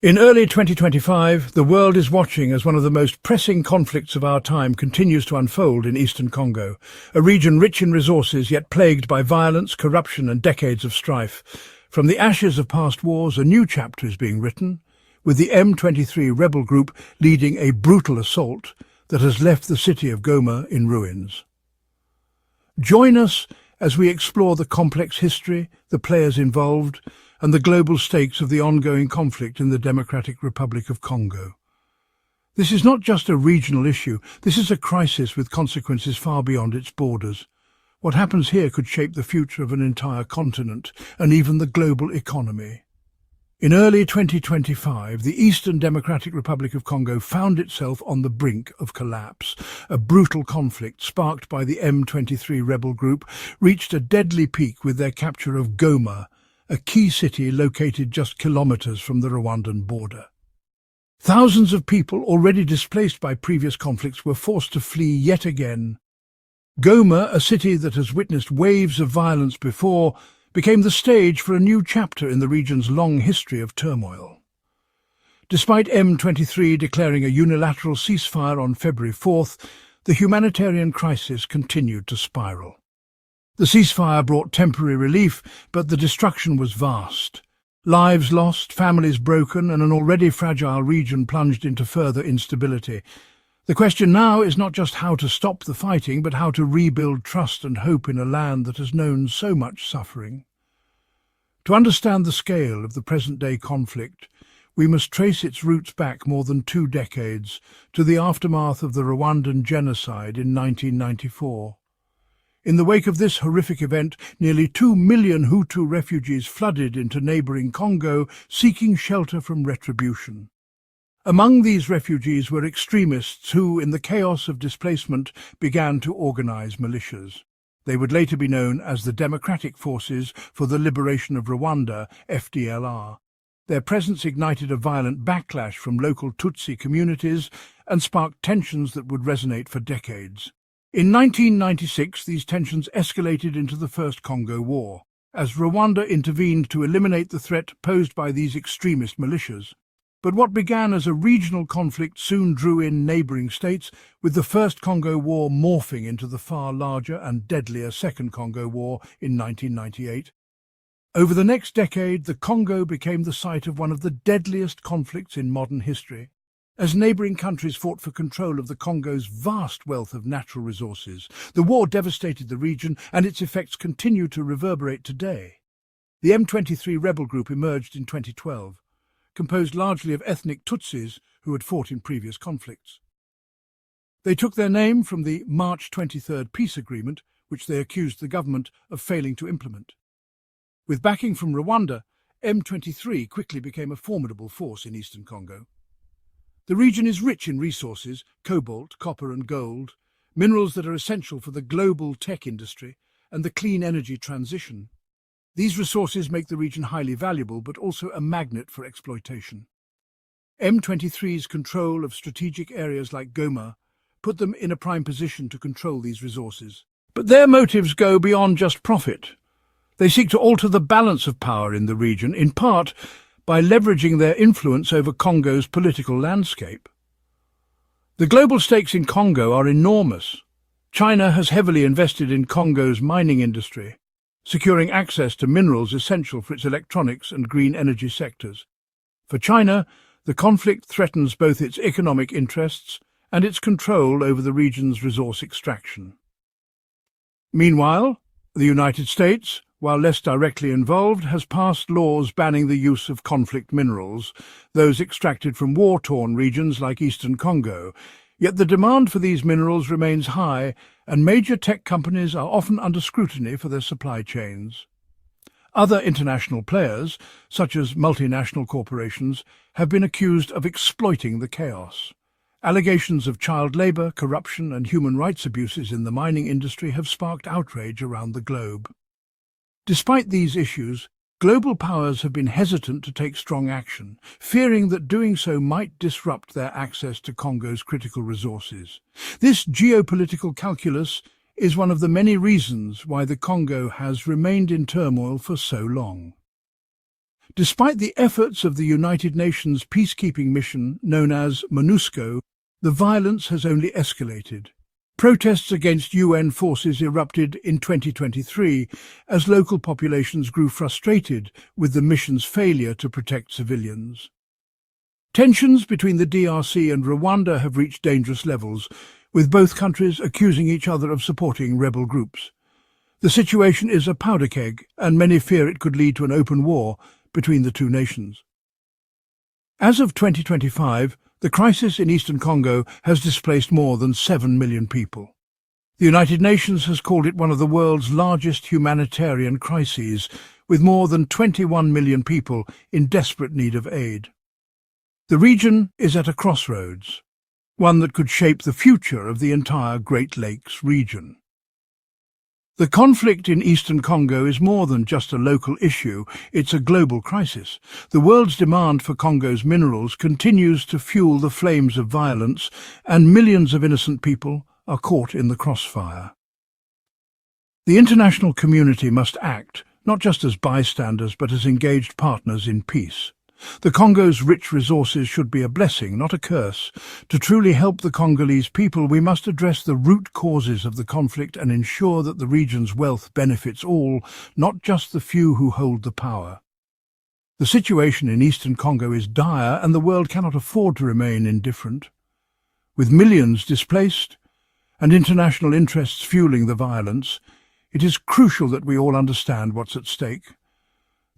In early 2025, the world is watching as one of the most pressing conflicts of our time continues to unfold in eastern Congo, a region rich in resources yet plagued by violence, corruption and decades of strife. From the ashes of past wars, a new chapter is being written, with the M23 rebel group leading a brutal assault that has left the city of Goma in ruins. Join us as we explore the complex history, the players involved, and the global stakes of the ongoing conflict in the Democratic Republic of Congo. This is not just a regional issue, this is a crisis with consequences far beyond its borders. What happens here could shape the future of an entire continent and even the global economy. In early 2025, the Eastern Democratic Republic of Congo found itself on the brink of collapse. A brutal conflict, sparked by the M23 rebel group, reached a deadly peak with their capture of Goma, a key city located just kilometers from the Rwandan border. Thousands of people, already displaced by previous conflicts, were forced to flee yet again. Goma, a city that has witnessed waves of violence before, became the stage for a new chapter in the region's long history of turmoil. Despite M23 declaring a unilateral ceasefire on February 4th, the humanitarian crisis continued to spiral. The ceasefire brought temporary relief, but the destruction was vast. Lives lost, families broken, and an already fragile region plunged into further instability. The question now is not just how to stop the fighting, but how to rebuild trust and hope in a land that has known so much suffering. To understand the scale of the present-day conflict, we must trace its roots back more than 2 decades, to the aftermath of the Rwandan genocide in 1994. In the wake of this horrific event, nearly 2 million Hutu refugees flooded into neighbouring Congo, seeking shelter from retribution. Among these refugees were extremists who, in the chaos of displacement, began to organise militias. They would later be known as the Democratic Forces for the Liberation of Rwanda, FDLR. Their presence ignited a violent backlash from local Tutsi communities and sparked tensions that would resonate for decades. In 1996, these tensions escalated into the First Congo War, as Rwanda intervened to eliminate the threat posed by these extremist militias. But what began as a regional conflict soon drew in neighbouring states, with the First Congo War morphing into the far larger and deadlier Second Congo War in 1998. Over the next decade, the Congo became the site of one of the deadliest conflicts in modern history. As neighbouring countries fought for control of the Congo's vast wealth of natural resources, the war devastated the region and its effects continue to reverberate today. The M23 rebel group emerged in 2012, composed largely of ethnic Tutsis who had fought in previous conflicts. They took their name from the March 23rd peace agreement, which they accused the government of failing to implement. With backing from Rwanda, M23 quickly became a formidable force in eastern Congo. The region is rich in resources, cobalt, copper and gold, minerals that are essential for the global tech industry and the clean energy transition. These resources make the region highly valuable, but also a magnet for exploitation. M23's control of strategic areas like Goma put them in a prime position to control these resources. But their motives go beyond just profit. They seek to alter the balance of power in the region, in part by leveraging their influence over Congo's political landscape. The global stakes in Congo are enormous. China has heavily invested in Congo's mining industry, securing access to minerals essential for its electronics and green energy sectors. For China, the conflict threatens both its economic interests and its control over the region's resource extraction. Meanwhile, the United States, while less directly involved, has passed laws banning the use of conflict minerals, those extracted from war-torn regions like eastern Congo. Yet the demand for these minerals remains high, and major tech companies are often under scrutiny for their supply chains. Other international players, such as multinational corporations, have been accused of exploiting the chaos. Allegations of child labour, corruption and human rights abuses in the mining industry have sparked outrage around the globe. Despite these issues, global powers have been hesitant to take strong action, fearing that doing so might disrupt their access to Congo's critical resources. This geopolitical calculus is one of the many reasons why the Congo has remained in turmoil for so long. Despite the efforts of the United Nations peacekeeping mission known as MONUSCO, the violence has only escalated. Protests against UN forces erupted in 2023 as local populations grew frustrated with the mission's failure to protect civilians. Tensions between the DRC and Rwanda have reached dangerous levels, with both countries accusing each other of supporting rebel groups. The situation is a powder keg, and many fear it could lead to an open war between the two nations. As of 2025, the crisis in eastern Congo has displaced more than 7 million people. The United Nations has called it one of the world's largest humanitarian crises, with more than 21 million people in desperate need of aid. The region is at a crossroads, one that could shape the future of the entire Great Lakes region. The conflict in eastern Congo is more than just a local issue, it's a global crisis. The world's demand for Congo's minerals continues to fuel the flames of violence, and millions of innocent people are caught in the crossfire. The international community must act, not just as bystanders but as engaged partners in peace. The Congo's rich resources should be a blessing, not a curse. To truly help the Congolese people, we must address the root causes of the conflict and ensure that the region's wealth benefits all, not just the few who hold the power. The situation in eastern Congo is dire, and the world cannot afford to remain indifferent. With millions displaced and international interests fueling the violence, it is crucial that we all understand what's at stake.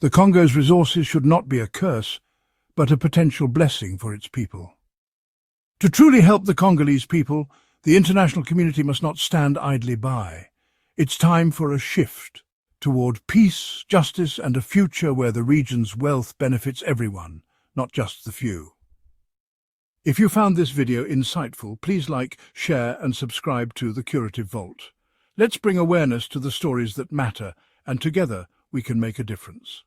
The Congo's resources should not be a curse, but a potential blessing for its people. To truly help the Congolese people, the international community must not stand idly by. It's time for a shift toward peace, justice, and a future where the region's wealth benefits everyone, not just the few. If you found this video insightful, please like, share, and subscribe to The Curative Vault. Let's bring awareness to the stories that matter, and together we can make a difference.